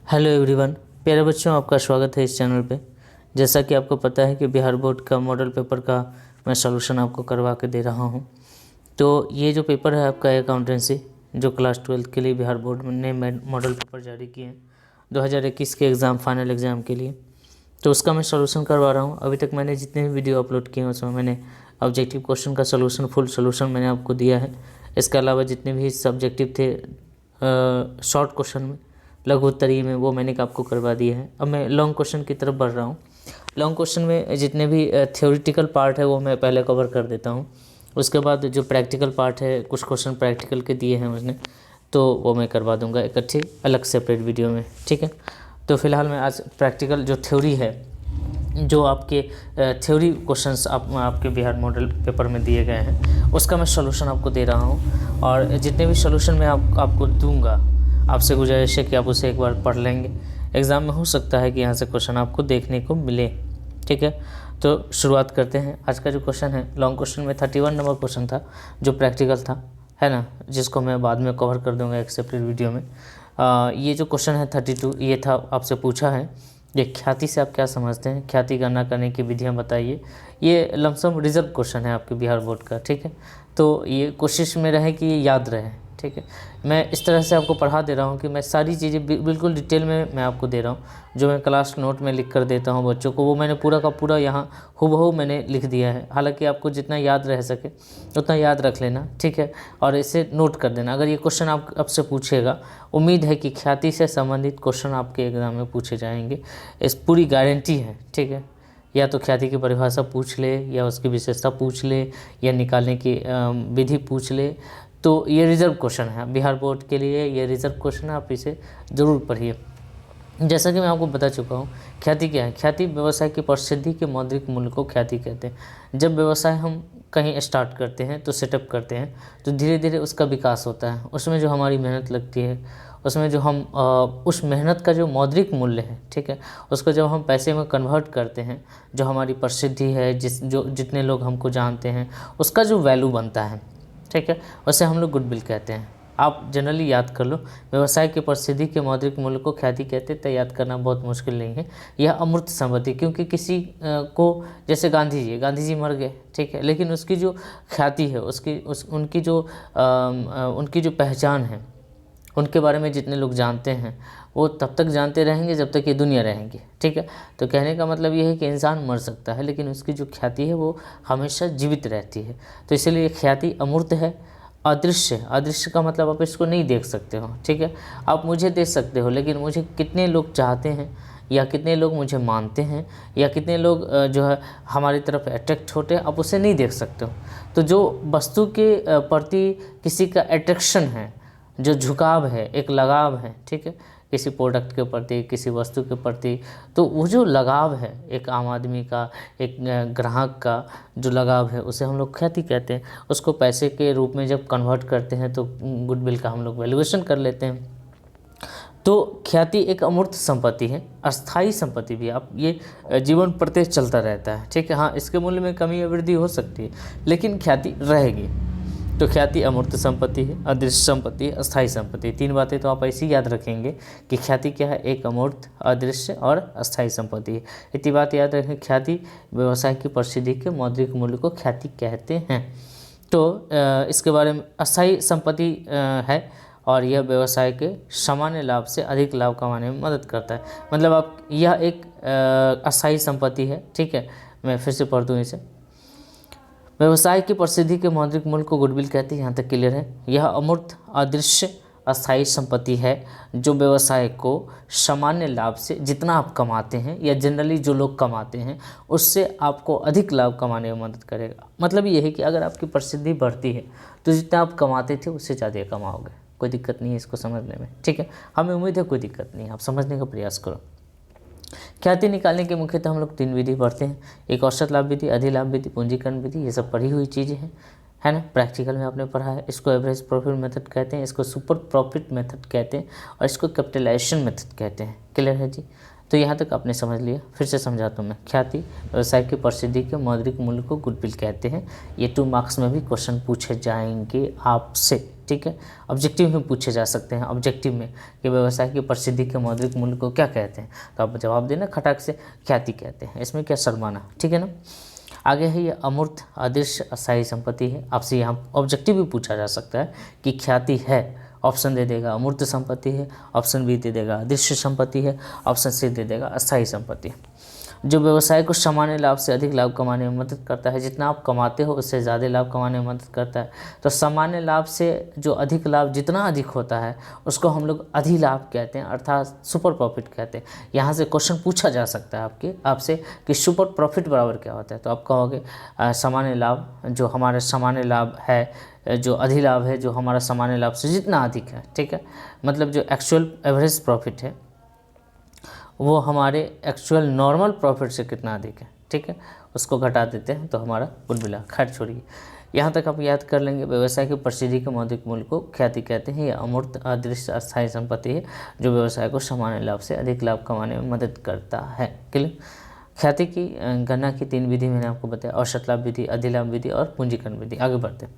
Hello everyone, प्यारे बच्चों, आपका स्वागत है इस चैनल पे। जैसा कि आपको पता है कि बिहार बोर्ड का मॉडल पेपर का मैं सॉल्यूशन आपको करवा के दे रहा हूं। तो ये जो पेपर है आपका अकाउंटेंसी, जो क्लास 12 के लिए बिहार बोर्ड ने मॉडल पेपर जारी किए हैं 2021 के एग्ज़ाम, फाइनल एग्ज़ाम के लिए, तो उसका मैं सॉल्यूशन करवा रहा हूँ। अभी तक मैंने जितने भी वीडियो अपलोड किए हैं उसमें मैंने ऑब्जेक्टिव क्वेश्चन का सॉल्यूशन, फुल सॉल्यूशन मैंने आपको दिया है। इसके अलावा जितने भी सब्जेक्टिव थे शॉर्ट क्वेश्चन में, लघु उत्तरीय में, वो मैंने आपको करवा दिया है। अब मैं लॉन्ग क्वेश्चन की तरफ बढ़ रहा हूँ। लॉन्ग क्वेश्चन में जितने भी थ्योरेटिकल पार्ट है वो मैं पहले कवर कर देता हूँ। उसके बाद जो प्रैक्टिकल पार्ट है, कुछ क्वेश्चन प्रैक्टिकल के दिए हैं उसने, तो वो मैं करवा दूंगा इकट्ठे अलग सेपरेट वीडियो में, ठीक है। तो फिलहाल मैं आज प्रैक्टिकल जो थ्योरी है, जो आपके थ्योरी क्वेश्चंस आपके बिहार मॉडल पेपर में दिए गए हैं, उसका मैं सॉल्यूशन आपको दे रहा हूँ। और जितने भी सॉल्यूशन मैं आपको दूंगा, आपसे गुजारिश है कि आप उसे एक बार पढ़ लेंगे। एग्ज़ाम में हो सकता है कि यहाँ से क्वेश्चन आपको देखने को मिले, ठीक है। तो शुरुआत करते हैं। आज का जो क्वेश्चन है, लॉन्ग क्वेश्चन में 31 नंबर क्वेश्चन था जो प्रैक्टिकल था, है ना, जिसको मैं बाद में कवर कर दूँगा एक सेपरेट वीडियो में। ये जो क्वेश्चन है 32, ये था, आपसे पूछा है ये ख्याति से आप क्या समझते हैं, ख्याति गणना करने की विधियाँ बताइए। ये लमसम रिजर्व क्वेश्चन है आपके बिहार बोर्ड का, ठीक है। तो ये कोशिश में रहे कि ये याद रहे, ठीक है। मैं इस तरह से आपको पढ़ा दे रहा हूँ कि मैं सारी चीज़ें बिल्कुल डिटेल में मैं आपको दे रहा हूँ। जो मैं क्लास नोट में लिख कर देता हूँ बच्चों को, वो मैंने पूरा का पूरा यहाँ हूबहू मैंने लिख दिया है। हालांकि आपको जितना याद रह सके उतना याद रख लेना, ठीक है, और इसे नोट कर देना। अगर ये क्वेश्चन आपसे पूछेगा, उम्मीद है कि ख्याति से संबंधित क्वेश्चन आपके एग्ज़ाम में पूछे जाएंगे, इस पूरी गारंटी है, ठीक है। या तो ख्याति की परिभाषा पूछ ले, या उसकी विशेषता पूछ ले, या निकालने की विधि पूछ ले। तो ये रिजर्व क्वेश्चन है बिहार बोर्ड के लिए, ये रिजर्व क्वेश्चन है, आप इसे ज़रूर पढ़िए। जैसा कि मैं आपको बता चुका हूँ, ख्याति क्या है। ख्याति व्यवसाय की प्रसिद्धि के मौद्रिक मूल्य को ख्याति कहते हैं। जब व्यवसाय हम कहीं स्टार्ट करते हैं, तो सेटअप करते हैं, तो धीरे धीरे उसका विकास होता है। उसमें जो हमारी मेहनत लगती है, उसमें जो हम उस मेहनत का जो मौद्रिक मूल्य है, ठीक है, उसको जब हम पैसे में कन्वर्ट करते हैं, जो हमारी प्रसिद्धि है, जितने लोग हमको जानते हैं, उसका जो वैल्यू बनता है, ठीक है, उसे हम लोग गुडविल कहते हैं। आप जनरली याद कर लो, व्यवसाय की प्रसिद्धि के मौद्रिक मूल्य को ख्याति कहते हैं। तो याद करना बहुत मुश्किल नहीं है। यह अमूर्त संपत्ति, क्योंकि किसी को, जैसे गांधी जी मर गए, ठीक है, लेकिन उसकी जो ख्याति है, उनकी जो पहचान है, उनके बारे में जितने लोग जानते हैं, वो तब तक जानते रहेंगे जब तक ये दुनिया रहेंगी, ठीक है। तो कहने का मतलब ये है कि इंसान मर सकता है, लेकिन उसकी जो ख्याति है वो हमेशा जीवित रहती है। तो इसलिए ख्याति अमूर्त है, अदृश्य। अदृश्य का मतलब आप इसको नहीं देख सकते हो, ठीक है। आप मुझे देख सकते हो, लेकिन मुझे कितने लोग चाहते हैं, या कितने लोग मुझे मानते हैं, या कितने लोग जो है हमारी तरफ अट्रैक्ट होते हैं, आप उसे नहीं देख सकते हो। तो जो वस्तु के प्रति किसी का अट्रैक्शन है, जो झुकाव है, एक लगाव है, ठीक है, किसी प्रोडक्ट के प्रति, किसी वस्तु के प्रति, तो वो जो लगाव है एक आम आदमी का, एक ग्राहक का जो लगाव है, उसे हम लोग ख्याति कहते हैं। उसको पैसे के रूप में जब कन्वर्ट करते हैं तो गुडविल का हम लोग वैल्यूएशन कर लेते हैं। तो ख्याति एक अमूर्त संपत्ति है, अस्थाई संपत्ति भी। आप ये जीवन प्रत्येक चलता रहता है, ठीक है। हाँ, इसके मूल्य में कमी या वृद्धि हो सकती है, लेकिन ख्याति रहेगी। तो ख्याति अमूर्त संपत्ति है, अदृश्य संपत्ति है, अस्थाई संपत्ति। तीन बातें तो आप ऐसी याद रखेंगे कि ख्याति क्या है, एक अमूर्त, अदृश्य और अस्थाई संपत्ति है। इतनी बात याद रखें। ख्याति व्यवसाय की प्रसिद्धि के मौद्रिक मूल्य को ख्याति कहते हैं। तो इसके बारे में, अस्थाई संपत्ति है और यह व्यवसाय के सामान्य लाभ से अधिक लाभ कमाने में मदद करता है। मतलब आप, यह एक अस्थाई संपत्ति है, ठीक है। मैं फिर से पढ़ दूँ इसे। व्यवसाय की प्रसिद्धि के मौद्रिक मूल्य को गुडविल कहते हैं। यहाँ तक क्लियर है। यह अमूर्त, अदृश्य, अस्थायी संपत्ति है जो व्यवसाय को सामान्य लाभ से, जितना आप कमाते हैं या जनरली जो लोग कमाते हैं, उससे आपको अधिक लाभ कमाने में मदद करेगा। मतलब ये है कि अगर आपकी प्रसिद्धि बढ़ती है तो जितना आप कमाते थे उससे ज़्यादा कमाओगे। कोई दिक्कत नहीं है इसको समझने में, ठीक है। हमें उम्मीद है कोई दिक्कत नहीं है, आप समझने का प्रयास करो। ख्याति निकालने के मुख्यतः हम लोग तीन विधि पढ़ते हैं। एक औसत लाभ विधि, अधिलाभ विधि, पूंजीकरण विधि। ये सब पढ़ी हुई चीज़ें हैं, है ना, प्रैक्टिकल में आपने पढ़ा है। इसको एवरेज प्रॉफिट मेथड कहते हैं, इसको सुपर प्रॉफिट मेथड कहते हैं, और इसको कैपिटलाइजेशन मेथड कहते हैं। क्लियर है जी। तो यहाँ तक आपने समझ लिया। फिर से समझाता हूँ मैं। ख्याति व्यवसाय की प्रसिद्धि के मौद्रिक मूल्य को गुडविल कहते हैं। ये 2 मार्क्स में भी क्वेश्चन पूछे जाएंगे आपसे, ठीक है। ऑब्जेक्टिव में पूछे जा सकते हैं, ऑब्जेक्टिव में कि व्यवसाय की प्रसिद्धि के मौद्रिक मूल्य को क्या कहते हैं, तो आप जवाब देना खटाक से ख्याति कहते हैं। इसमें क्या शर्माना, ठीक है ना। आगे है ये अमूर्त अदृश्य अस्थायी संपत्ति है। आपसे यहाँ ऑब्जेक्टिव भी पूछा जा सकता है कि ख्याति है, ऑप्शन दे देगा अमूर्त संपत्ति है, ऑप्शन बी दे देगा अदृश्य संपत्ति है, ऑप्शन सी दे देगा अस्थायी संपत्ति है। जो व्यवसाय को सामान्य लाभ से अधिक लाभ कमाने में मदद करता है, जितना आप कमाते हो उससे ज़्यादा लाभ कमाने में मदद करता है। तो सामान्य लाभ से जो अधिक लाभ जितना अधिक होता है उसको हम लोग अधिलाभ कहते हैं, अर्थात सुपर प्रॉफिट कहते हैं। यहाँ से क्वेश्चन पूछा जा सकता है आपसे कि सुपर प्रॉफिट बराबर क्या होता है, तो आप कहोगे सामान्य लाभ, जो हमारा सामान्य लाभ है, जो अधिलाभ है, जो हमारा सामान्य लाभ से जितना अधिक है, ठीक है। मतलब जो एक्चुअल एवरेज प्रॉफिट है वो हमारे एक्चुअल नॉर्मल प्रॉफिट से कितना अधिक है, ठीक है, उसको घटा देते हैं तो हमारा कुल मिला। खैर छोड़िए, यहाँ तक आप याद कर लेंगे। व्यवसाय की प्रसिद्धि के मौद्रिक मूल्य को ख्याति कहते हैं। यह अमूर्त अदृश्य अस्थायी संपत्ति है जो व्यवसाय को सामान्य लाभ से अधिक लाभ कमाने में मदद करता है। क्लियर। ख्याति की गणना की 3 विधि मैंने आपको बताया, औसत लाभ विधि, अधिलाभ विधि और पूंजीकरण विधि। आगे बढ़ते हैं।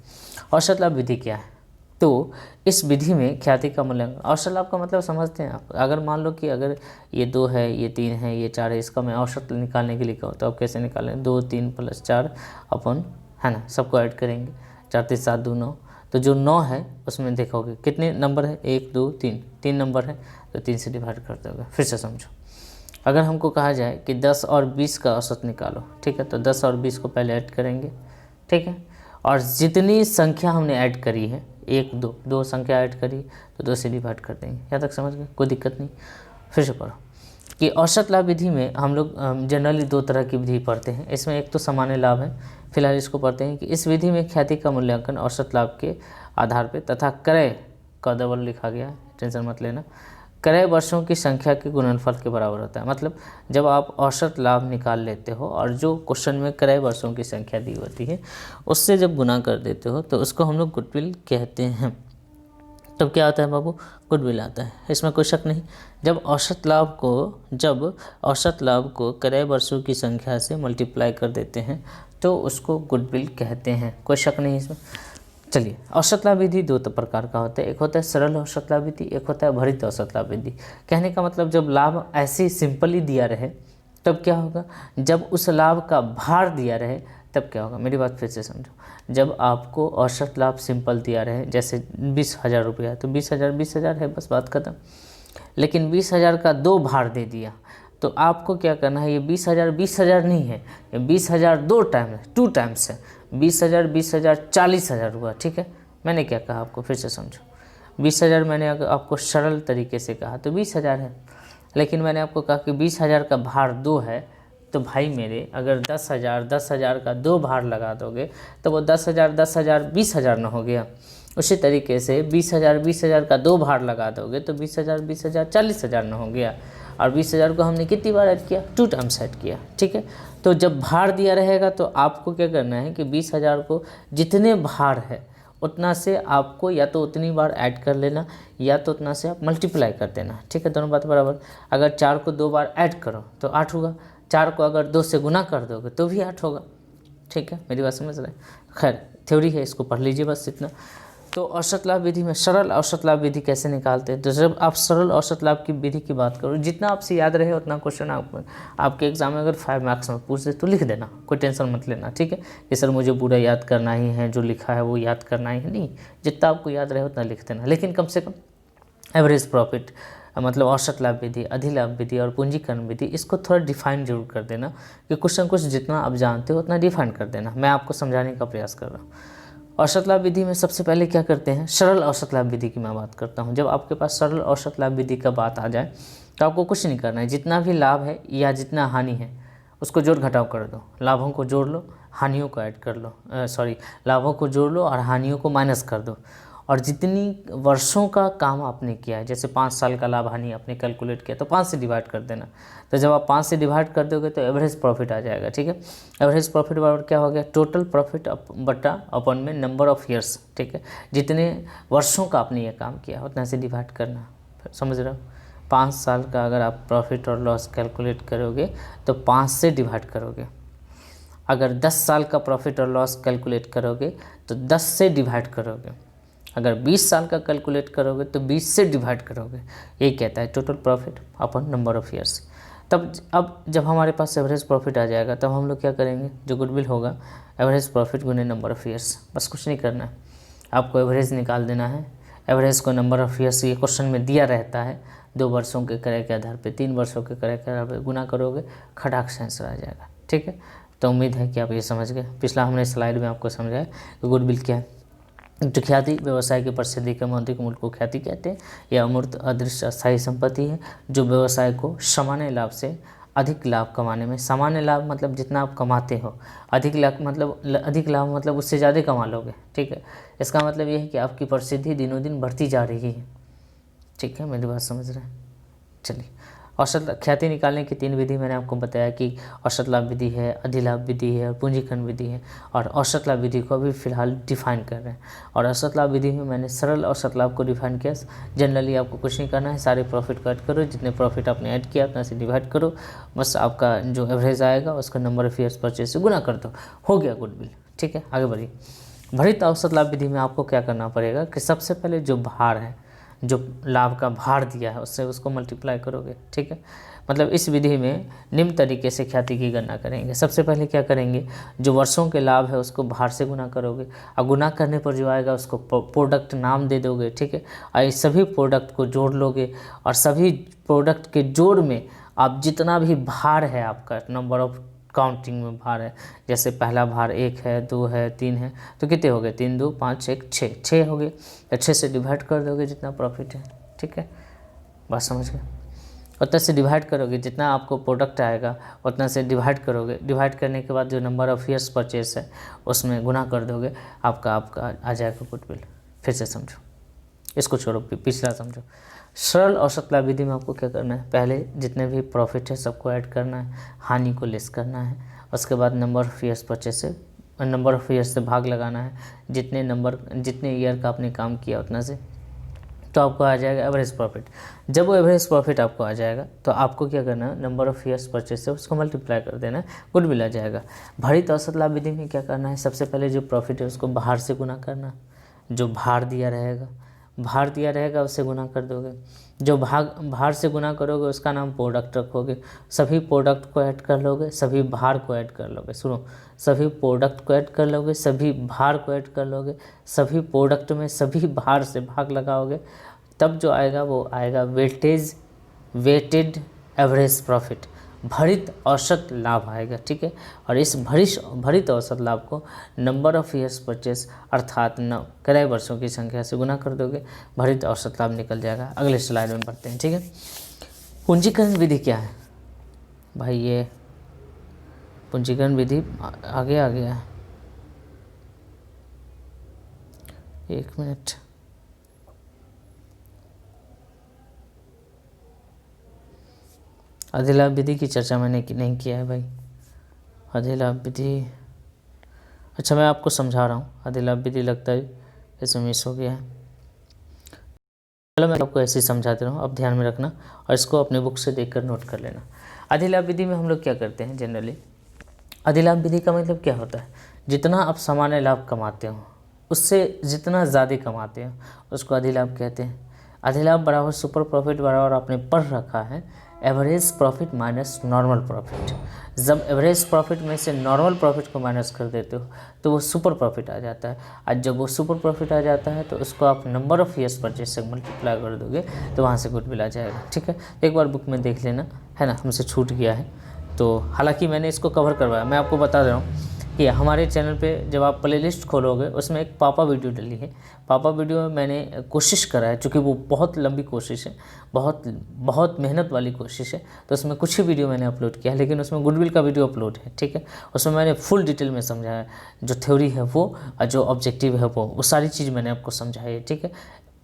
औसत लाभ विधि क्या है, तो इस विधि में ख्याति का मूल्यांकन, औसत लाभ का मतलब समझते हैं आप। अगर मान लो कि अगर ये 2 है, ये 3 है, ये 4 है, इसका मैं औसत निकालने के लिए कहूँ तो आप कैसे निकालें, 2 3 + 4 अपन, है ना, सबको ऐड करेंगे, 4 3 7 2 9। तो जो 9 है उसमें देखोगे कितने नंबर है, 1 2 3, 3 नंबर है, तो 3 से डिवाइड कर दोगे। फिर से समझो, अगर हमको कहा जाए कि 10 और 20 का औसत निकालो, ठीक है, तो 10 और 20 को पहले ऐड करेंगे, ठीक है, और जितनी संख्या हमने ऐड करी है, 1 2 2 संख्या ऐड करी तो 2 से डिवाइड कर देंगे। यहाँ तक समझ गए, कोई दिक्कत नहीं। फिर से पढ़ो कि औसत लाभ विधि में हम लोग जनरली 2 तरह की विधि पढ़ते हैं। इसमें एक तो सामान्य लाभ है, फिलहाल इसको पढ़ते हैं कि इस विधि में ख्याति का मूल्यांकन औसत लाभ के आधार पर तथा क्रय का डबल लिखा गया है, टेंशन मत लेना, क्रय वर्षों की संख्या के गुणनफल के बराबर होता है। मतलब जब आप औसत लाभ निकाल लेते हो और जो क्वेश्चन में क्रय वर्षों की संख्या दी होती है उससे जब गुना कर देते हो तो उसको हम लोग गुडविल कहते हैं। तब क्या आता है बाबू, गुडविल आता है, इसमें कोई शक नहीं। जब औसत लाभ को क्रय वर्षों की संख्या से मल्टीप्लाई कर देते हैं तो उसको गुडविल कहते हैं, कोई शक नहीं इसमें। चलिए, औसत लाभ विधि 2 प्रकार का होता है, एक होता है सरल औसत लाभ विधि, एक होता है भरित औसत लाभ विधि। कहने का मतलब जब लाभ ऐसे ही सिंपली दिया रहे तब क्या होगा, जब उस लाभ का भार दिया रहे तब क्या होगा। मेरी बात फिर से समझो, जब आपको औसत लाभ सिंपल दिया रहे, जैसे 20,000 रुपया, तो 20,000 है, बस बात खत्म। लेकिन 20,000 का 2 भार दे दिया तो आपको क्या करना है, ये 20,000 नहीं है, ये 20,000 2 टाइम्स है, 20,000 40,000 हुआ, ठीक है। मैंने क्या कहा आपको, फिर से समझो, 20,000 मैंने अगर आपको सरल तरीके से कहा तो 20,000 है, लेकिन मैंने आपको कहा कि 20,000 का भार 2 है, तो भाई मेरे अगर 10,000 का 2 भार लगा दोगे तो वो 10,000 20,000 ना हो गया। उसी तरीके से 20,000 का 2 भार लगा दोगे तो 20,000 40,000 ना हो गया। और 20,000 को हमने कितनी बार ऐड किया, 2 टाइम्स ऐड किया, ठीक है। तो जब भार दिया रहेगा तो आपको क्या करना है कि 20,000 को जितने भार है उतना से आपको या तो उतनी बार ऐड कर लेना या तो उतना से आप मल्टीप्लाई कर देना, ठीक है, दोनों बात बराबर। अगर 4 को 2 बार ऐड करो तो 8 होगा, 4 को अगर 2 से गुना कर दोगे तो भी 8 होगा, ठीक है, मेरी बात समझ रहे हैं। खैर थ्योरी है, इसको पढ़ लीजिए बस इतना। तो औसत लाभ विधि में सरल औसत लाभ विधि कैसे निकालते हैं, तो जब आप सरल औसत लाभ की विधि की बात करो, जितना आपसे याद रहे उतना क्वेश्चन आपके एग्जाम में अगर 5 मार्क्स में पूछ दे तो लिख देना, कोई टेंशन मत लेना, ठीक है। कि सर मुझे पूरा याद करना ही है, जो लिखा है वो याद करना ही है, नहीं, जितना आपको याद रहे उतना लिख देना। लेकिन कम से कम एवरेज प्रॉफिट मतलब औसत लाभ विधि, अधिलाभ विधि और पूंजीकरण विधि, इसको थोड़ा डिफाइन जरूर कर देना कि कुछ न कुछ जितना आप जानते हो उतना डिफाइन कर देना। मैं आपको समझाने का प्रयास कर रहा हूँ। औसत लाभ विधि में सबसे पहले क्या करते हैं, सरल औसत लाभ विधि की मैं बात करता हूँ। जब आपके पास सरल औसत लाभ विधि का बात आ जाए तो आपको कुछ नहीं करना है, जितना भी लाभ है या जितना हानि है उसको जोड़ घटाव कर दो, लाभों को जोड़ लो, हानियों को ऐड कर लो, लाभों को जोड़ लो और हानियों को माइनस कर दो। और जितनी वर्षों का काम आपने किया है, जैसे 5 साल का लाभ हानि आपने कैलकुलेट किया तो 5 से डिवाइड कर देना। तो जब आप 5 से डिवाइड कर दोगे तो एवरेज प्रॉफिट आ जाएगा, ठीक है। एवरेज प्रॉफिट बराबर क्या हो गया, टोटल प्रॉफिट बटा अपन में नंबर ऑफ ईयर्स, ठीक है। जितने वर्षों का आपने ये काम किया उतना से डिवाइड करना, समझ रहे हो। 5 साल का अगर आप प्रॉफिट और लॉस कैलकुलेट करोगे तो 5 से डिवाइड करोगे। अगर 10 साल का प्रॉफिट और लॉस कैलकुलेट करोगे तो 10 से डिवाइड करोगे। अगर 20 साल का कैलकुलेट करोगे तो 20 से डिवाइड करोगे, ये कहता है total profit upon number of years. तब अब जब हमारे पास एवरेज प्रॉफिट आ जाएगा तब हम लोग क्या करेंगे, जो गुडविल होगा एवरेज प्रॉफिट गुने नंबर ऑफ़ ईयर्स, बस कुछ नहीं करना है, आपको एवरेज निकाल देना है। एवरेज को नंबर ऑफ़ ईयर्स ये क्वेश्चन में दिया रहता है, 2 वर्षों के क्रय के आधार पे, 3 वर्षों के क्रय के आधार पे गुना करोगे, खटाक से आंसर आ जाएगा। ठीक है, तो उम्मीद है कि आप ये समझ गए। पिछला हमने स्लाइड में आपको समझाया कि गुडविल क्या है। तो ख्याति व्यवसाय की प्रसिद्धि के मौद्रिक मूल्य को ख्याति कहते हैं। यह अमूर्त अदृश्य अस्थायी संपत्ति है जो व्यवसाय को सामान्य लाभ से अधिक लाभ कमाने में, सामान्य लाभ मतलब जितना आप कमाते हो, अधिक लाभ मतलब उससे ज़्यादा कमा लोगे। ठीक है, इसका मतलब ये है कि आपकी प्रसिद्धि दिनों दिन बढ़ती जा रही है। ठीक है, मेरी बात समझ रहे हैं। चलिए, औसत ख्याति निकालने की 3 विधि मैंने आपको बताया कि औसत लाभ विधि है, अधिलाभ विधि है और पूंजीकरण विधि है। और औसत लाभ विधि को अभी फिलहाल डिफाइन कर रहे हैं। और औसत लाभ विधि में मैंने सरल औसत लाभ को डिफाइन किया। जनरली आपको कुछ नहीं करना है, सारे प्रॉफिट को ऐड करो, जितने प्रॉफिट आपने ऐड किया उतना से डिवाइड करो, बस आपका जो एवरेज आएगा उसका नंबर ऑफ ईयर्स परचेज से गुना कर दो, हो गया गुडविल। ठीक है, आगे बढ़िए। भारित औसत लाभ विधि में आपको क्या करना पड़ेगा कि सबसे पहले जो भार है, जो लाभ का भार दिया है उससे उसको मल्टीप्लाई करोगे। ठीक है, मतलब इस विधि में निम्न तरीके से ख्याति की गणना करेंगे। सबसे पहले क्या करेंगे, जो वर्षों के लाभ है उसको भार से गुना करोगे, और गुना करने पर जो आएगा उसको प्रोडक्ट नाम दे दोगे। ठीक है, और इस सभी प्रोडक्ट को जोड़ लोगे, और सभी प्रोडक्ट के जोड़ में आप जितना भी भार है आपका, नंबर ऑफ काउंटिंग में भार है, जैसे पहला भार 1 है, 2 है, 3 है, तो कितने हो गए, 3 2 5 1 6 हो गए। 6 से डिवाइड कर दोगे जितना प्रॉफिट है। ठीक है, बात समझ गए। उतना से डिवाइड करोगे, जितना आपको प्रोडक्ट आएगा उतना से डिवाइड करोगे। डिवाइड करने के बाद जो नंबर ऑफ ईयर्स परचेस है उसमें गुना कर दोगे, आपका आ जाएगा गुडविल। फिर से समझो, इसको छोड़ो, पिछला समझो। सरल औसत लाभ विधि में आपको क्या करना है, पहले जितने भी प्रॉफिट है सबको ऐड करना है, हानि को लेस करना है, उसके बाद नंबर ऑफ ईयर्स परचेस से, नंबर ऑफ ईयर्स से भाग लगाना है, जितने ईयर का आपने काम किया उतना से, तो आपको आ जाएगा एवरेज प्रॉफिट। जब वो एवरेज प्रॉफिट आपको आ जाएगा तो आपको क्या करना है, नंबर ऑफ ईयर्स परचेस से उसको मल्टीप्लाई कर देना है, गुडविल आ जाएगा। भारित औसत लाभ विधि में क्या करना है, सबसे पहले जो प्रॉफिट है उसको भार से गुना करना, जो भार दिया रहेगा उससे गुना कर दोगे। जो भार से गुना करोगे उसका नाम प्रोडक्ट रखोगे, सभी प्रोडक्ट को ऐड कर लोगे, सभी भार को ऐड कर लोगे। सुनो, सभी प्रोडक्ट को ऐड कर लोगे, सभी भार को ऐड कर लोगे, सभी प्रोडक्ट में सभी भार से भाग लगाओगे, तब जो आएगा वो आएगा वेटेड एवरेज प्रॉफिट, भारित औसत लाभ आएगा। ठीक है, और इस भारित औसत लाभ को नंबर ऑफ ईयर्स परचेस अर्थात क्रय वर्षों की संख्या से गुना कर दोगे, भारित औसत लाभ निकल जाएगा। अगले स्लाइड में बढ़ते हैं। ठीक है, पूंजीकरण विधि क्या है भाई, ये पूंजीकरण विधि आगे आ गया है, 1 मिनट। अधिलाभ विधि की चर्चा मैंने नहीं किया है भाई। अधिलाभ विधि, अच्छा मैं आपको समझा रहा हूँ। अधिलाभ विधि लगता है इसमें मिस हो गया है। चलो मैं आपको ऐसे ही समझाते रहूँ, अब ध्यान में रखना और इसको अपने बुक से देखकर नोट कर लेना। अधिलाभ विधि में हम लोग क्या करते हैं जनरली, अधिलाभ विधि का मतलब क्या होता है, जितना आप सामान्य लाभ कमाते हो उससे जितना ज़्यादा कमाते हो उसको अधिलाभ कहते हैं। अधिलाभ बराबर सुपर प्रॉफिट बराबर आपने पढ़ रखा है average profit minus normal profit. जब एवरेज प्रॉफिट में से नॉर्मल प्रॉफिट को माइनस कर देते हो तो वो सुपर प्रॉफिट आ जाता है, और जब वो सुपर प्रॉफिट आ जाता है तो उसको आप नंबर ऑफ ईयर्स परचेज से मल्टीप्लाई कर दोगे तो वहाँ से गुडविल आ जाएगा। ठीक है, एक बार बुक में देख लेना, है ना, हमसे छूट गया है तो, हालांकि मैंने इसको कवर करवाया। मैं आपको बता रहा हूँ कि हमारे चैनल पे जब आप प्लेलिस्ट खोलोगे उसमें एक पापा वीडियो डली है। पापा वीडियो में मैंने कोशिश करा है, चूँकि वो बहुत लंबी कोशिश है, बहुत मेहनत वाली कोशिश है, तो उसमें कुछ ही वीडियो मैंने अपलोड किया है, लेकिन उसमें गुडविल का वीडियो अपलोड है। ठीक है, उसमें मैंने फुल डिटेल में समझाया है, जो थ्योरी है वो और जो ऑब्जेक्टिव है वो सारी चीज़ मैंने आपको समझाई है। ठीक है,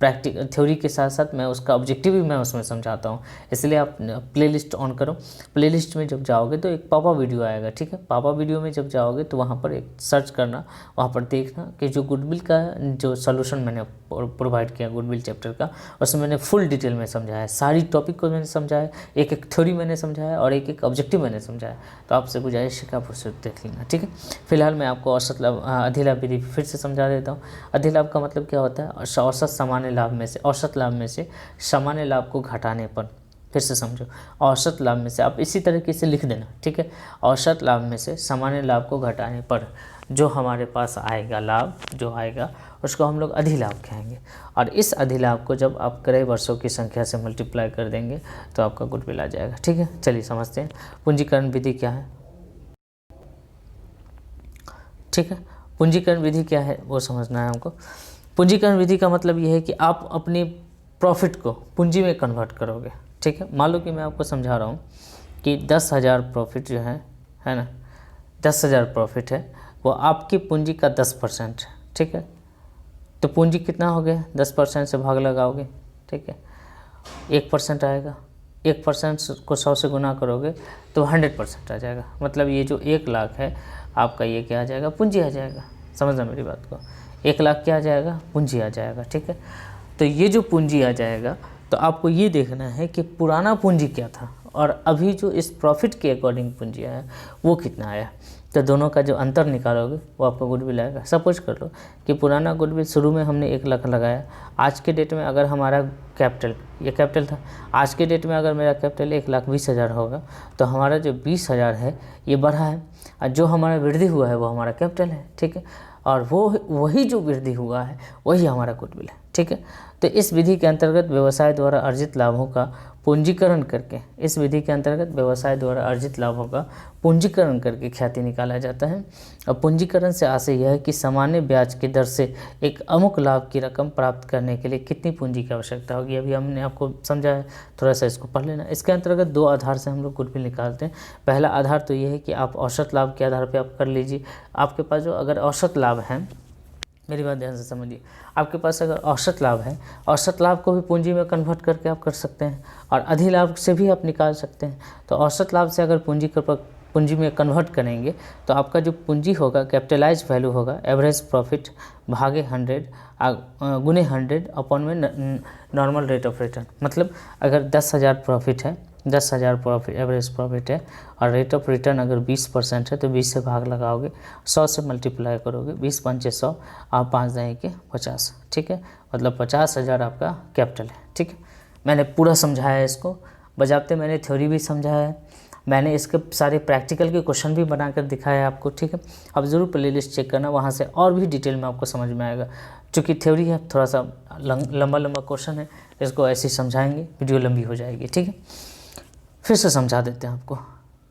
प्रैक्टिकल थ्योरी के साथ साथ मैं उसका ऑब्जेक्टिव भी मैं उसमें समझाता हूँ। इसलिए आप प्लेलिस्ट ऑन करो। प्लेलिस्ट में जब जाओगे तो एक पापा वीडियो आएगा, ठीक है। पापा वीडियो में जब जाओगे तो वहाँ पर एक सर्च करना, वहाँ पर देखना कि जो गुडविल का जो सोल्यूशन मैंने प्रोवाइड किया गुडविल चैप्टर का, उसमें मैंने फुल डिटेल में समझाया, सारी टॉपिक को मैंने समझाया, एक एक थ्योरी मैंने समझाया और एक एक ऑब्जेक्टिव मैंने समझाया। तो आपसे गुजारिश है कि आप उसे देख लेना, ठीक है। फिलहाल मैं आपको औसत लाभ अधिलाभ विधि फिर से समझा देता हूँ। अधिलाभ का मतलब क्या होता है? औसत सामान्य लाभ में से, औसत लाभ में से सामान्य लाभ को घटाने पर, फिर से समझो, औसत लाभ में से, आप इसी तरीके से लिख देना, ठीक है। औसत लाभ में से सामान्य लाभ को घटाने पर जो हमारे पास आएगा लाभ, जो आएगा उसको हम लोग अधिलाभ कहेंगे। और इस अधिलाभ को जब आप क्रय वर्षों की संख्या से मल्टीप्लाई कर देंगे तो आपका गुडविल आ जाएगा, ठीक है। चलिए समझते हैं पूंजीकरण विधि क्या है, ठीक है। पूंजीकरण विधि क्या है वो समझना है हमको। पूंजीकरण विधि का मतलब ये है कि आप अपनी प्रॉफिट को पूंजी में कन्वर्ट करोगे, ठीक है। मान लो कि मैं आपको समझा रहा हूँ कि 10,000 प्रॉफिट जो है ना, 10,000 प्रॉफिट है, वो आपकी पूंजी का 10% है, ठीक है। तो पूंजी कितना हो गया? 10% से भाग लगाओगे, ठीक है, 1% आएगा। 1% को 100 से गुना करोगे तो 100% आ जाएगा। मतलब ये जो 1 लाख है आपका, ये क्या आ जाएगा? पूंजी आ जाएगा। समझना मेरी बात को, 1 लाख क्या आ जाएगा? पूंजी आ जाएगा, ठीक है। तो ये जो पूंजी आ जाएगा, तो आपको ये देखना है कि पुराना पूंजी क्या था और अभी जो इस प्रॉफिट के अकॉर्डिंग पूंजी आया वो कितना आया। तो दोनों का जो अंतर निकालोगे वो आपका गुडविल आएगा। सपोज कर लो कि पुराना गुडविल शुरू में हमने 1 लाख लगाया, आज के डेट में अगर हमारा कैपिटल, ये कैपिटल था, आज के डेट में अगर मेरा कैपिटल 1,20,000 होगा तो हमारा जो 20,000 है ये बढ़ा है, और जो हमारा वृद्धि हुआ है वो हमारा कैपिटल है, ठीक है। और वो वही जो वृद्धि हुआ है वही हमारा गुडविल है, ठीक है। तो इस विधि के अंतर्गत व्यवसाय द्वारा अर्जित लाभों का पूंजीकरण करके, इस विधि के अंतर्गत व्यवसाय द्वारा अर्जित लाभों का पूंजीकरण करके ख्याति निकाला जाता है। और पूंजीकरण से आशय यह है कि सामान्य ब्याज की दर से एक अमुक लाभ की रकम प्राप्त करने के लिए कितनी पूंजी की आवश्यकता होगी। अभी हमने आपको समझाया, थोड़ा सा इसको पढ़ लेना। इसके अंतर्गत 2 आधार से हम लोग गुडविल निकालते हैं। पहला आधार तो ये है कि आप औसत लाभ के आधार पर आप कर लीजिए। आपके पास जो अगर औसत लाभ है, मेरी बात ध्यान से समझिए, आपके पास अगर औसत लाभ है, औसत लाभ को भी पूंजी में कन्वर्ट करके आप कर सकते हैं और अधिलाभ से भी आप निकाल सकते हैं। तो औसत लाभ से अगर पूंजी में कन्वर्ट करेंगे तो आपका जो पूंजी होगा, कैपिटलाइज वैल्यू होगा, एवरेज प्रॉफिट भागे 100 गुने 100 अपॉन में नॉर्मल रेट ऑफ रिटर्न। मतलब अगर 10,000 प्रॉफिट है, 10,000 प्रॉफिट एवरेज प्रॉफिट है और रेट ऑफ रिटर्न अगर 20% है तो 20 से भाग लगाओगे, 100 से मल्टीप्लाई करोगे, 20 पंचे 100, आप 5 दें के 50, ठीक है। मतलब 50,000 आपका कैपिटल है, ठीक है। मैंने पूरा समझाया है इसको, बजाते मैंने थ्योरी भी समझाया है, मैंने इसके सारे प्रैक्टिकल के क्वेश्चन भी बनाकर दिखाया है आपको, ठीक है। अब ज़रूर प्लेलिस्ट चेक करना, वहाँ से और भी डिटेल में आपको समझ में आएगा। चूँकि थ्योरी है, थोड़ा सा लंबा क्वेश्चन है, इसको ऐसे ही समझाएंगे, वीडियो लंबी हो जाएगी, ठीक है। फिर से समझा देते हैं आपको।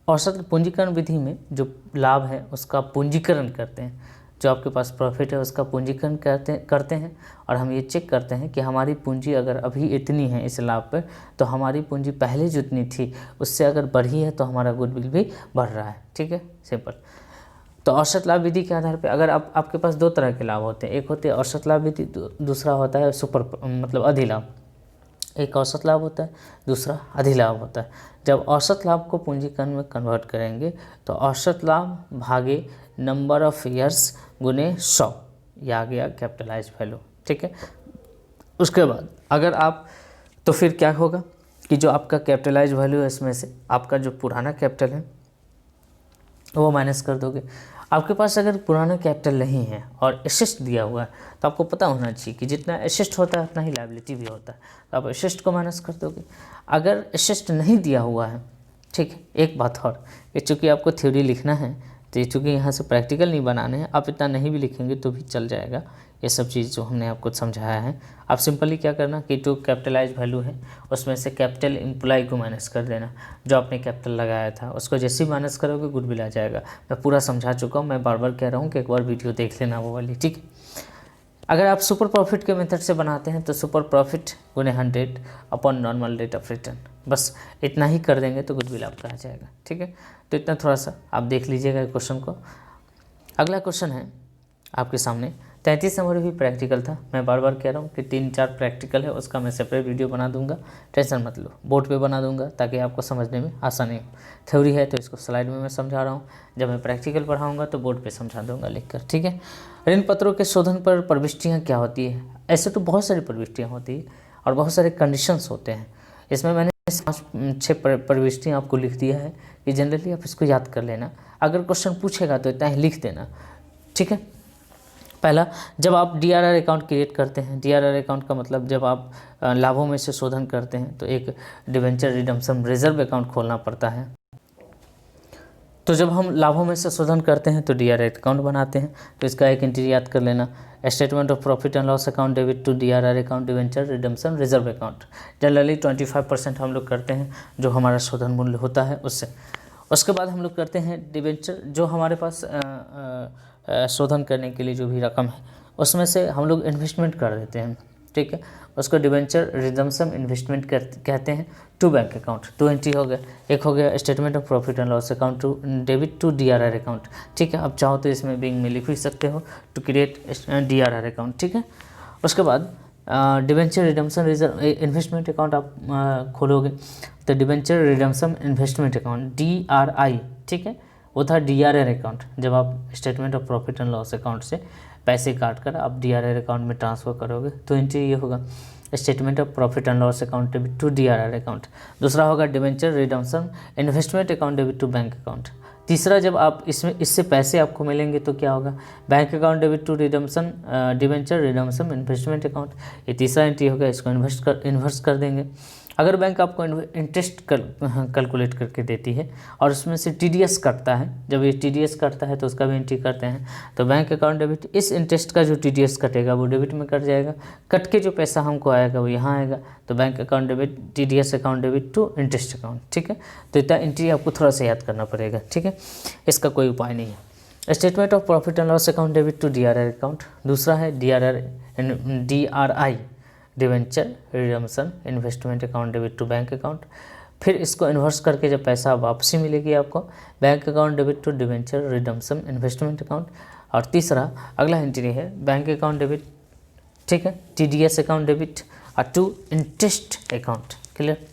औसत पूंजीकरण विधि में जो लाभ है उसका पूंजीकरण करते हैं, जो आपके पास प्रॉफिट है उसका पूंजीकरण करते हैं और हम ये चेक करते हैं कि हमारी पूंजी अगर अभी इतनी है इस लाभ पर, तो हमारी पूंजी पहले जितनी थी उससे अगर बढ़ी है तो हमारा गुडविल भी बढ़ रहा है, ठीक है, सिंपल। तो औसत लाभ विधि के आधार पर अगर आपके पास 2 तरह के लाभ होते हैं, एक होते हैं औसत लाभ विधि, दूसरा होता है मतलब अधिलाभ। एक औसत लाभ होता है, दूसरा अधिलाभ होता है। जब औसत लाभ को पूंजीकरण में कन्वर्ट करेंगे तो औसत लाभ भागे नंबर ऑफ ईयर्स गुने 100, यह आ गया कैपिटलाइज वैल्यू, ठीक है। उसके बाद अगर आप, तो फिर क्या होगा कि जो आपका कैपिटलाइज वैल्यू है इसमें से आपका जो पुराना कैपिटल है वो माइनस कर दोगे। आपके पास अगर पुराना कैपिटल नहीं है और एसेस्ट दिया हुआ है तो आपको पता होना चाहिए कि जितना एसेस्ट होता है उतना ही लायबिलिटी भी होता है, तो आप एसेस्ट को माइनस कर दोगे। अगर एसेस्ट नहीं दिया हुआ है, ठीक है, एक बात और, कि चूँकि आपको थ्योरी लिखना है तो चूँकि यहाँ से प्रैक्टिकल नहीं बनाने हैं, आप इतना नहीं भी लिखेंगे तो भी चल जाएगा। ये सब चीज़ जो हमने आपको समझाया है, आप सिंपली क्या करना कि जो कैपिटलाइज वैल्यू है उसमें से कैपिटल एम्प्लॉय को माइनस कर देना, जो आपने कैपिटल लगाया था उसको जैसे ही माइनस करोगे गुडविल आ जाएगा। मैं पूरा समझा चुका हूँ, मैं बार बार कह रहा हूँ कि एक बार वीडियो देख लेना वो वाली, ठीक है। अगर आप सुपर प्रॉफिट के मेथड से बनाते हैं तो सुपर प्रॉफिट गुने 100 upon normal rate of return, बस इतना ही कर देंगे तो गुडविल आपका आ जाएगा, ठीक है। तो इतना थोड़ा सा आप देख लीजिएगा क्वेश्चन को। अगला क्वेश्चन है आपके सामने 33 नंबर भी प्रैक्टिकल था। मैं बार बार कह रहा हूँ कि 3-4 प्रैक्टिकल है, उसका मैं सेपरेट वीडियो बना दूंगा, टेंशन मत लो, बोर्ड पे बना दूंगा ताकि आपको समझने में आसानी हो। थ्योरी है तो इसको स्लाइड में मैं समझा रहा हूँ, जब मैं प्रैक्टिकल पढ़ाऊँगा तो बोर्ड पर समझा दूँगा लिखकर, ठीक है। ऋण पत्रों के शोधन पर प्रविष्टियाँ क्या होती है? ऐसे तो बहुत सारी प्रविष्टियाँ होती है और बहुत सारे कंडीशंस होते हैं। इसमें मैंने 5-6 प्रविष्टियाँ आपको लिख दिया है कि जनरली आप इसको याद कर लेना। अगर क्वेश्चन पूछेगा तो इतना ही लिख देना, ठीक है। पहला, जब आप DRR अकाउंट क्रिएट करते हैं, DRR अकाउंट का मतलब जब आप लाभों में से शोधन करते हैं तो एक डिवेंचर रिडम्पशन रिजर्व अकाउंट खोलना पड़ता है। तो जब हम लाभों में से शोधन करते हैं तो DRR अकाउंट बनाते हैं। तो इसका एक एंट्री याद कर लेना, statement of profit and loss account debit to DRR account debenture redemption reserve account. Generally 25% हम लोग करते हैं जो हमारा शोधन मूल्य होता है उससे। उसके बाद हम लोग करते हैं डिवेंचर, जो हमारे पास शोधन करने के लिए जो भी रकम है उसमें से हम लोग इन्वेस्टमेंट कर देते हैं, ठीक है। उसको डिवेंचर रिडम्पशन इन्वेस्टमेंट कहते हैं टू बैंक अकाउंट। 2 एंट्री हो गया, एक हो गया statement of profit and loss account to debit to DRR account, ठीक है। अब चाहो तो इसमें बिंग में लिख भी सकते हो टू क्रिएट DRR अकाउंट, ठीक है। उसके बाद debenture redemption reserve investment account आप खोलोगे तो debenture redemption investment account DRI, ठीक है, वो था DRR अकाउंट। जब आप statement of profit and loss account से पैसे काट कर आप DRR अकाउंट में ट्रांसफ़र करोगे तो एंट्री ये होगा statement of profit and loss account debit to DRR account. दूसरा होगा debenture redemption investment account debit to bank account. तीसरा, जब आप इससे पैसे आपको मिलेंगे तो क्या होगा, bank account debit to redemption debenture redemption investment account. ये तीसरा एंट्री होगा, इसको इन्वर्स कर देंगे। अगर बैंक आपको इंटरेस्ट कैलकुलेट करके देती है और उसमें से TDS कटता है, जब ये TDS कटता है तो उसका भी एंट्री करते हैं। तो बैंक अकाउंट डेबिट, इस इंटरेस्ट का जो TDS कटेगा वो डेबिट में कट जाएगा, कट के जो पैसा हमको आएगा वो यहाँ आएगा। तो bank account debit TDS account debit to interest account, ठीक है। तो इतना एंट्री आपको थोड़ा सा याद करना पड़ेगा, ठीक है, इसका कोई उपाय नहीं है। Statement of profit and loss account debit to DRR account. दूसरा है DRI debenture redemption investment account debit to bank account. फिर इसको इन्वर्स करके जब पैसा वापसी मिलेगी आपको, bank account debit to debenture redemption investment account. और तीसरा अगला एंट्री है बैंक अकाउंट डेबिट, ठीक है, TDS account debit to interest account. Clear.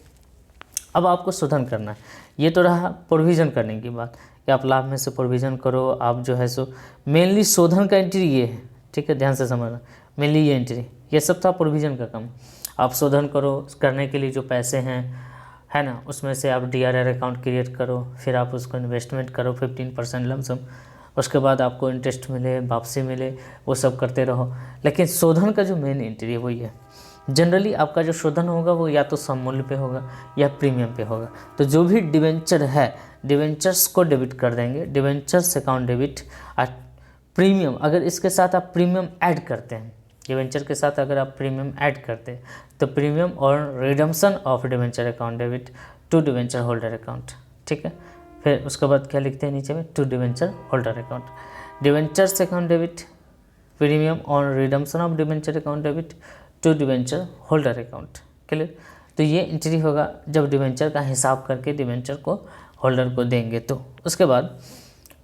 अब आपको शोधन करना है। ये तो रहा प्रोविज़न करने की बात कि आप लाभ में से प्रोविज़न करो, आप जो है सो मेनली शोधन का एंट्री ये है, ठीक है, ध्यान से समझना, मेनली ये एंट्री, ये सब था प्रोविज़न का काम। आप शोधन करो, करने के लिए जो पैसे हैं, है ना, उसमें से आप DRR अकाउंट क्रिएट करो, फिर आप उसको इन्वेस्टमेंट करो 15% लमसम, उसके बाद आपको इंटरेस्ट मिले, वापसी मिले, वो सब करते रहो। लेकिन शोधन का जो मेन एंट्री है वही है। जनरली आपका जो शोधन होगा वो या तो सममूल्य पे होगा या प्रीमियम पे होगा। तो जो भी डिवेंचर है, डिवेंचर्स को डेबिट कर देंगे, डिवेंचर्स अकाउंट डेबिट। प्रीमियम, अगर इसके साथ आप प्रीमियम ऐड करते हैं, डिवेंचर के साथ अगर आप प्रीमियम ऐड करते हैं तो प्रीमियम और redemption of debenture account debit to debenture holder account, ठीक है। फिर उसके बाद क्या लिखते हैं नीचे में, to debenture holder account, debentures account debit, premium और redemption of debenture account debit to debenture holder account. Clear. तो ये एंट्री होगा जब डिवेंचर का हिसाब करके डिवेंचर को होल्डर को देंगे। तो उसके बाद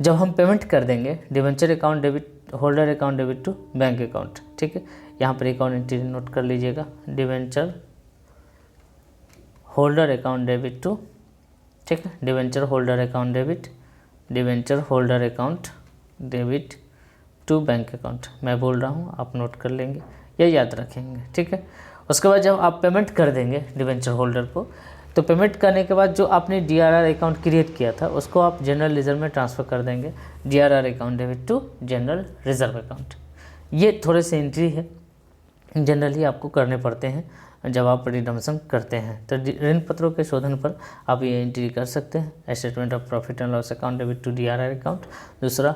जब हम पेमेंट कर देंगे debenture account debit holder account debit to bank account, ठीक है। यहाँ पर एक और एंट्री नोट कर लीजिएगा, debenture holder account debit to, ठीक है, debenture holder account debit, debenture holder account debit to bank account. मैं बोल रहा हूँ, आप नोट कर लेंगे, ये याद रखेंगे, ठीक है। उसके बाद जब आप पेमेंट कर देंगे डिवेंचर होल्डर को, तो पेमेंट करने के बाद जो आपने DRR अकाउंट क्रिएट किया था उसको आप जनरल रिजर्व में ट्रांसफ़र कर देंगे, DRR account debit to general reserve account. ये थोड़े से एंट्री है, जनरली आपको करने पड़ते हैं जब आप रिडम्पशन करते हैं। तो ऋण पत्रों के शोधन पर आप ये एंट्री कर सकते हैं, statement of profit and loss account debit to DRR account. दूसरा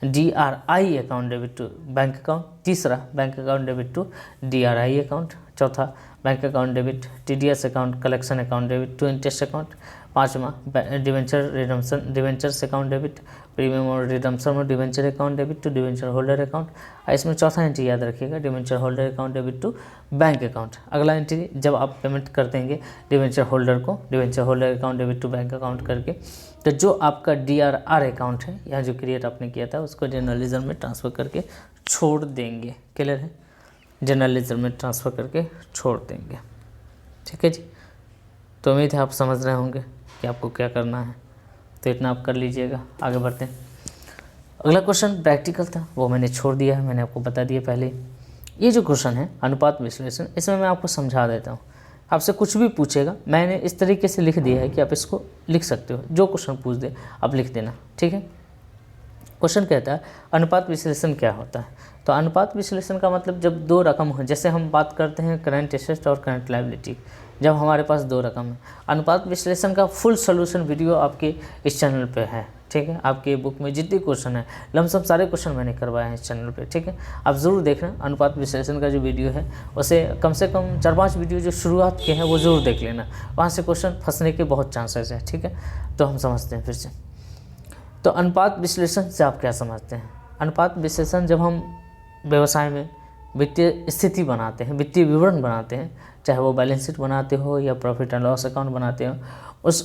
DRI account debit to bank account. तीसरा bank account debit to DRI account. चौथा bank account debit TDS account collection account debit to interest account. पाँचवा debenture redemption debentures account debit premium और redemption और debenture account debit to debenture holder account. इसमें चौथा entry याद रखिएगा, debenture holder account debit to bank account. अगला entry जब आप पेमेंट कर देंगे डिवेंचर होल्डर को, debenture holder account debit to bank account करके, तो जो आपका DRR अकाउंट है या जो क्रिएट आपने किया था उसको जनरल रिजर्व में ट्रांसफ़र करके छोड़ देंगे। क्लियर है, जनरल लेजर में ट्रांसफ़र करके छोड़ देंगे। ठीक है जी, तो उम्मीद है आप समझ रहे होंगे कि आपको क्या करना है, तो इतना आप कर लीजिएगा। आगे बढ़ते हैं। अगला क्वेश्चन प्रैक्टिकल था, वो मैंने छोड़ दिया है, मैंने आपको बता दिया पहले। ये जो क्वेश्चन है अनुपात विश्लेषण, इसमें मैं आपको समझा देता हूँ। आपसे कुछ भी पूछेगा, मैंने इस तरीके से लिख दिया है कि आप इसको लिख सकते हो, जो क्वेश्चन पूछ दे आप लिख देना। ठीक है, क्वेश्चन कहता है अनुपात विश्लेषण क्या होता है। तो अनुपात विश्लेषण का मतलब जब दो रकम हो, जैसे हम बात करते हैं करंट एसेट और करंट लायबिलिटी, जब हमारे पास दो रकम है। अनुपात विश्लेषण का फुल सॉल्यूशन वीडियो आपके इस चैनल पे है। ठीक है, आपके बुक में जितने क्वेश्चन है, लमसम सारे क्वेश्चन मैंने करवाए हैं इस चैनल पे। ठीक है, आप ज़रूर देखना अनुपात विश्लेषण का जो वीडियो है, उसे कम से कम 4-5 वीडियो जो शुरुआत के हैं वो ज़रूर देख लेना, वहाँ से क्वेश्चन फंसने के बहुत चांसेस हैं। ठीक है, तो हम समझते हैं फिर से। तो अनुपात विश्लेषण से आप क्या समझते हैं। अनुपात विश्लेषण जब हम व्यवसाय में वित्तीय स्थिति बनाते हैं, वित्तीय विवरण बनाते हैं, चाहे वो बैलेंस शीट बनाते हो या प्रॉफिट एंड लॉस अकाउंट बनाते हो,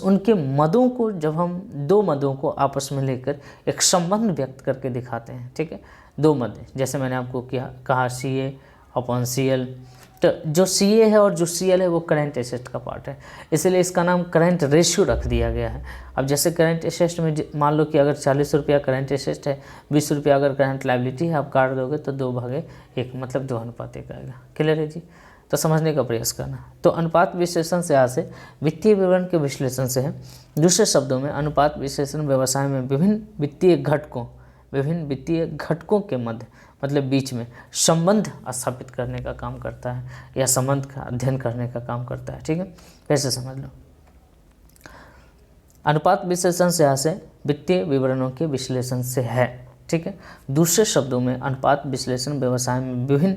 उनके मदों को जब हम दो मदों को आपस में लेकर एक संबंध व्यक्त करके दिखाते हैं। ठीक है, दो मद, जैसे मैंने आपको कहा CA अपॉन CL, तो जो CA है और जो CL है वो करंट एसेट का पार्ट है, इसलिए इसका नाम करंट रेशियो रख दिया गया है। अब जैसे करंट एसेट में मान लो कि अगर 40 रुपया करंट एसेट है, 20 रुपया अगर करंट लायबिलिटी है, आप काट दोगे तो 2/1 मतलब 2:1 आएगा। क्लियर है जी, तो समझने का प्रयास करना। तो अनुपात विश्लेषण से यहाँ से वित्तीय विवरण के विश्लेषण से है। दूसरे शब्दों में अनुपात विश्लेषण व्यवसाय में विभिन्न वित्तीय घटकों के मध्य मतलब बीच में संबंध स्थापित करने का काम करता है, या संबंध का अध्ययन करने का काम करता है। ठीक है, कैसे समझ लो। अनुपात विश्लेषण से यहाँ से वित्तीय विवरणों के विश्लेषण से है। ठीक है, दूसरे शब्दों में अनुपात विश्लेषण व्यवसाय में विभिन्न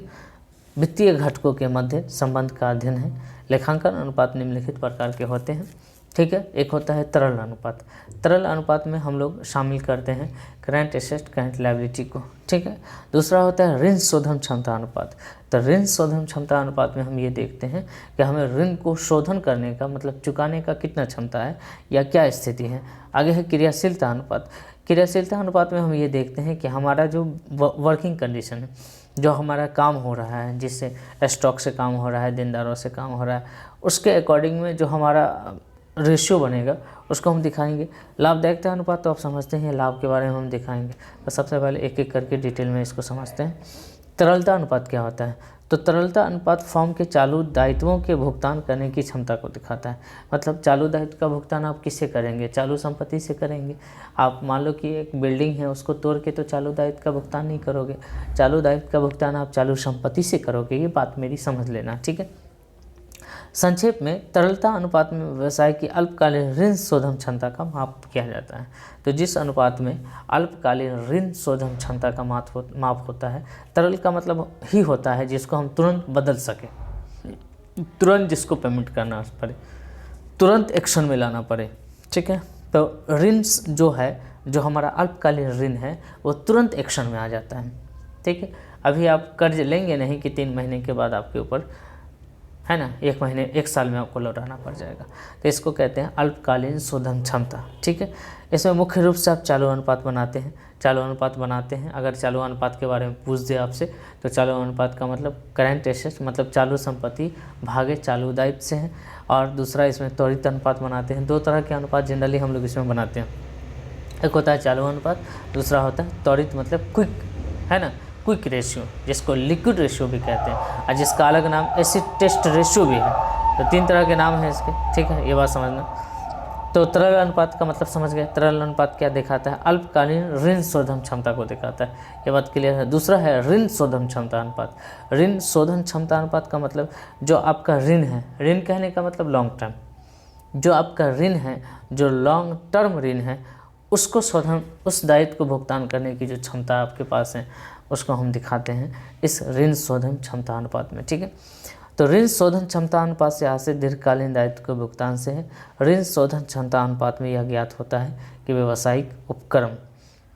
वित्तीय घटकों के मध्य संबंध का अध्ययन है। लेखांकन अनुपात निम्नलिखित प्रकार के होते हैं। ठीक है, एक होता है तरल अनुपात। तरल अनुपात में हम लोग शामिल करते हैं करंट एसेट करंट लायबिलिटी को। ठीक है, दूसरा होता है ऋण शोधन क्षमता अनुपात। तो ऋण शोधन क्षमता अनुपात में हम ये देखते हैं कि हमें ऋण को शोधन करने का मतलब चुकाने का कितना क्षमता है या क्या स्थिति है। आगे है क्रियाशीलता अनुपात। क्रियाशीलता अनुपात में हम ये देखते हैं कि हमारा जो वर्किंग कंडीशन है, जो हमारा काम हो रहा है, जिससे स्टॉक से काम हो रहा है, देनदारों से काम हो रहा है, उसके अकॉर्डिंग में जो हमारा रेशियो बनेगा उसको हम दिखाएंगे। लाभदायकता अनुपात तो आप समझते हैं, लाभ के बारे में हम दिखाएंगे। तो सबसे पहले एक एक करके डिटेल में इसको समझते हैं। तरलता अनुपात क्या होता है। तो तरलता अनुपात फर्म के चालू दायित्वों के भुगतान करने की क्षमता को दिखाता है। मतलब चालू दायित्व का भुगतान आप किससे करेंगे, चालू संपत्ति से करेंगे। आप मान लो कि एक बिल्डिंग है, उसको तोड़ के तो चालू दायित्व का भुगतान नहीं करोगे, चालू दायित्व का भुगतान आप चालू संपत्ति से करोगे। ये बात मेरी समझ लेना। ठीक है, संक्षेप में तरलता अनुपात में व्यवसाय की अल्पकालीन ऋण शोधन क्षमता का माप किया जाता है। तो जिस अनुपात में अल्पकालीन ऋण शोधन क्षमता का माप होता है, तरल का मतलब ही होता है जिसको हम तुरंत बदल सके, तुरंत जिसको पेमेंट करना पड़े, तुरंत एक्शन में लाना पड़े। ठीक है, तो ऋण जो है, जो हमारा अल्पकालीन ऋण है, वो तुरंत एक्शन में आ जाता है। ठीक है, अभी आप कर्ज लेंगे नहीं कि 3 महीने के बाद आपके ऊपर है ना, 1 साल में आपको लौटाना पड़ जाएगा। तो इसको कहते हैं अल्पकालीन शोधन क्षमता। ठीक है, इसमें मुख्य रूप से आप चालू अनुपात बनाते हैं। अगर चालू अनुपात के बारे में पूछ दे आपसे, तो चालू अनुपात का मतलब करंट एसेट मतलब चालू संपत्ति भागे चालू दायित्व से है। और दूसरा इसमें त्वरित अनुपात बनाते हैं। 2 तरह के अनुपात जनरली हम लोग इसमें बनाते हैं। एक होता है चालू अनुपात, दूसरा होता है त्वरित मतलब क्विक, है ना, क्विक रेशियो, जिसको लिक्विड रेशियो भी कहते हैं, और जिसका अलग नाम एसिड टेस्ट रेशियो भी है। तो 3 तरह के नाम हैं इसके। ठीक है, ये बात समझना। तो तरल अनुपात का मतलब समझ गए। तरल अनुपात क्या दिखाता है, अल्पकालीन ऋण शोधन क्षमता को दिखाता है। ये बात क्लियर है। दूसरा है ऋण शोधन क्षमता अनुपात। ऋण शोधन क्षमता अनुपात का मतलब जो आपका ऋण है, ऋण कहने का मतलब लॉन्ग टर्म, जो आपका ऋण है, जो लॉन्ग टर्म ऋण है, उसको शोधन, उस दायित्व को भुगतान करने की जो क्षमता आपके पास है, उसको हम दिखाते हैं इस ऋण शोधन क्षमता अनुपात में। ठीक है, तो ऋण शोधन क्षमता अनुपात से यहाँ से दीर्घकालीन दायित्व के भुगतान से है। ऋण शोधन क्षमता अनुपात में यह ज्ञात होता है कि व्यावसायिक उपक्रम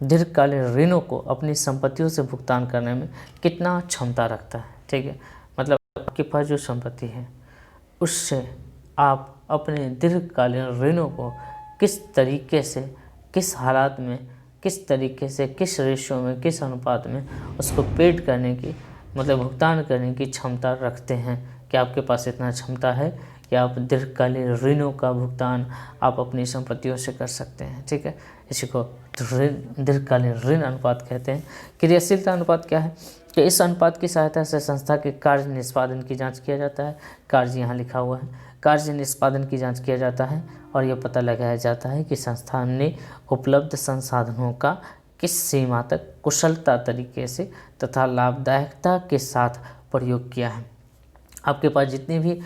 दीर्घकालीन ऋणों को अपनी संपत्तियों से भुगतान करने में कितना क्षमता रखता है। ठीक है, मतलब आपके पास जो संपत्ति है, उससे आप अपने दीर्घकालीन ऋणों को किस तरीके से, किस हालात में, किस तरीके से, किस रेशियो में, किस अनुपात में उसको पेड करने की, मतलब भुगतान करने की क्षमता रखते हैं। क्या आपके पास इतना क्षमता है कि आप दीर्घकालीन ऋणों का भुगतान आप अपनी संपत्तियों से कर सकते हैं। ठीक है, इसी को दीर्घकालीन ऋण अनुपात कहते हैं। क्रियाशीलता अनुपात क्या है? तो इस अनुपात की सहायता से संस्था के कार्य निष्पादन की जांच किया जाता है। कार्य यहाँ लिखा हुआ है, कार्य निष्पादन की जांच किया जाता है और यह पता लगाया जाता है कि संस्थान ने उपलब्ध संसाधनों का किस सीमा तक कुशलता तरीके से तथा लाभदायकता के साथ प्रयोग किया है। आपके पास जितनी भी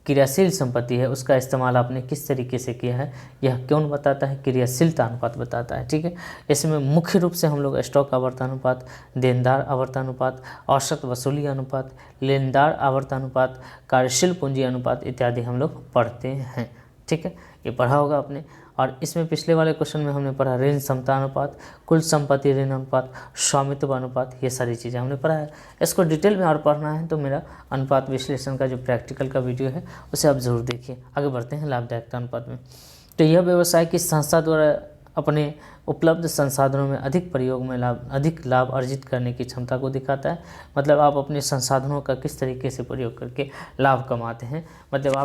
क्रियाशील संपत्ति है उसका इस्तेमाल आपने किस तरीके से किया है, यह कौन बताता है? क्रियाशीलता अनुपात बताता है। ठीक है, इसमें मुख्य रूप से हम लोग स्टॉक आवर्त अनुपात, देनदार आवर्त अनुपात, औसत वसूली अनुपात, लेनदार आवर्त अनुपात, कार्यशील पूंजी अनुपात इत्यादि हम लोग पढ़ते हैं। ठीक है, ये पढ़ा होगा आपने। और इसमें पिछले वाले क्वेश्चन में हमने पढ़ा ऋण क्षमता अनुपात, कुल संपत्ति ऋण अनुपात, स्वामित्व अनुपात, ये सारी चीज़ें हमने पढ़ा है। इसको डिटेल में और पढ़ना है तो मेरा अनुपात विश्लेषण का जो प्रैक्टिकल का वीडियो है उसे आप ज़रूर देखिए। आगे बढ़ते हैं लाभदायकता अनुपात में। तो यह व्यवसाय की संस्था द्वारा अपने उपलब्ध संसाधनों में अधिक लाभ अर्जित करने की क्षमता को दिखाता है। मतलब आप अपने संसाधनों का किस तरीके से प्रयोग करके लाभ कमाते हैं, मतलब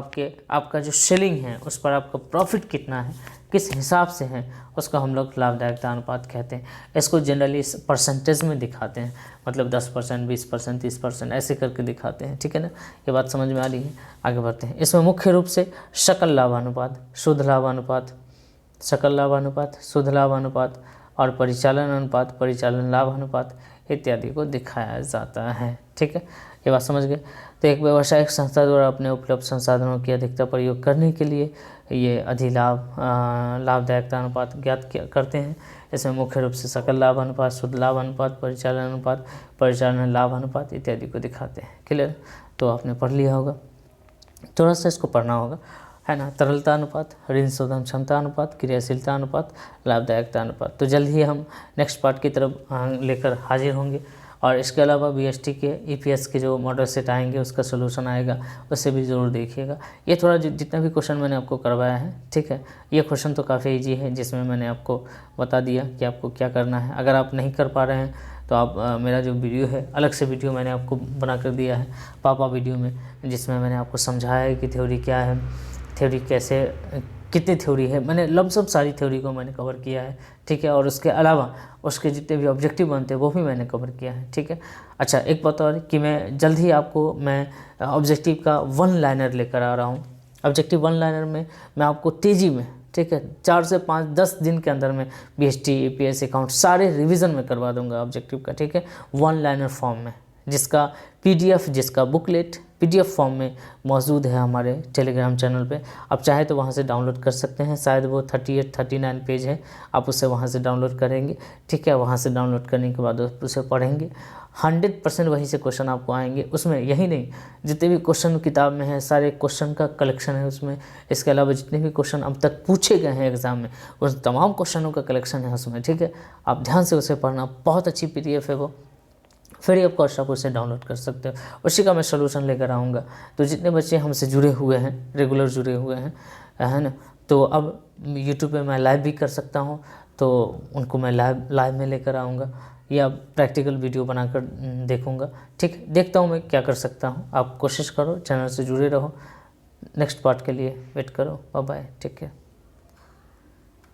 आपका जो सेलिंग है उस पर आपका प्रॉफिट कितना है, किस हिसाब से है, उसको हम लोग लाभदायकता अनुपात कहते हैं। इसको जनरली परसेंटेज में दिखाते हैं, मतलब 10%, 20%, 30% ऐसे करके दिखाते हैं। ठीक है ना, ये बात समझ में आ रही है? आगे बढ़ते हैं। इसमें मुख्य रूप से सकल लाभानुपात, शुद्ध लाभानुपात, सकल लाभानुपात, शुद्ध लाभानुपात और परिचालन अनुपात, परिचालन लाभ अनुपात इत्यादि को दिखाया जाता है। ठीक है, ये बात समझ गए? तो एक व्यावसायिक संस्था द्वारा अपने उपलब्ध संसाधनों की अधिकता प्रयोग करने के लिए ये लाभदायकता अनुपात ज्ञात करते हैं। इसमें मुख्य रूप से सकल लाभ अनुपात, शुद्ध लाभ अनुपात, परिचालन अनुपात, परिचालन लाभ अनुपात इत्यादि को दिखाते हैं। क्लियर? तो आपने पढ़ लिया होगा, थोड़ा सा इसको पढ़ना होगा, है ना। तरलता अनुपात, ऋण शोधन क्षमता अनुपात, क्रियाशीलता अनुपात, लाभदायकता अनुपात। तो जल्द ही हम नेक्स्ट पार्ट की तरफ लेकर हाजिर होंगे। और इसके अलावा बीएसटी के ईपीएस के जो मॉडल सेट आएंगे उसका सोल्यूशन आएगा, उसे भी ज़रूर देखिएगा। ये थोड़ा जितना भी क्वेश्चन मैंने आपको करवाया है, ठीक है, ये क्वेश्चन तो काफ़ी इजी है, जिसमें मैंने आपको बता दिया कि आपको क्या करना है। अगर आप नहीं कर पा रहे हैं तो आप मेरा जो वीडियो है, अलग से वीडियो मैंने आपको बना कर दिया है पापा वीडियो में, जिसमें मैंने आपको समझाया है कि थ्योरी क्या है, थ्योरी कैसे, कितनी थ्योरी है, मैंने लमसम सारी थ्योरी को मैंने कवर किया है। ठीक है, और उसके अलावा उसके जितने भी ऑब्जेक्टिव बनते हैं वो भी मैंने कवर किया है। ठीक है, अच्छा एक बात और कि मैं जल्द ही आपको ऑब्जेक्टिव का 1 लाइनर लेकर आ रहा हूँ। ऑब्जेक्टिव 1 लाइनर में मैं आपको तेज़ी में, ठीक है, 4 से 5-10 दिन के अंदर में बीएसटी, ईपीएस, अकाउंट सारे रिवीजन में करवा दूंगा ऑब्जेक्टिव का। ठीक है, 1 लाइनर फॉर्म में, जिसका पीडीएफ, जिसका बुकलेट पीडीएफ फॉर्म में मौजूद है हमारे टेलीग्राम चैनल पे। आप चाहे तो वहाँ से डाउनलोड कर सकते हैं, शायद वो 38-39 पेज है, आप उसे वहाँ से डाउनलोड करेंगे। ठीक है, वहाँ से डाउनलोड करने के बाद उसे पढ़ेंगे, 100% वहीं से क्वेश्चन आपको आएंगे। उसमें यही नहीं, जितने भी क्वेश्चन किताब में है सारे क्वेश्चन का कलेक्शन है उसमें। इसके अलावा जितने भी क्वेश्चन अब तक पूछे गए हैं एग्जाम में, उन तमाम क्वेश्चनों का कलेक्शन है उसमें। ठीक है, आप ध्यान से उसे पढ़ना, बहुत अच्छी पीडीएफ है वो, फ्री ऑफ कॉस्ट आप उसे डाउनलोड कर सकते हो। उसी का मैं सोल्यूशन लेकर आऊँगा। तो जितने बच्चे हमसे जुड़े हुए हैं, रेगुलर जुड़े हुए हैं, है ना, तो अब यूट्यूब पे मैं लाइव भी कर सकता हूँ, तो उनको मैं लाइव में लेकर आऊँगा या प्रैक्टिकल वीडियो बनाकर देखूँगा। ठीक, देखता हूँ मैं क्या कर सकता हूँ। आप कोशिश करो, चैनल से जुड़े रहो, नेक्स्ट पार्ट के लिए वेट करो। Bye bye, take care.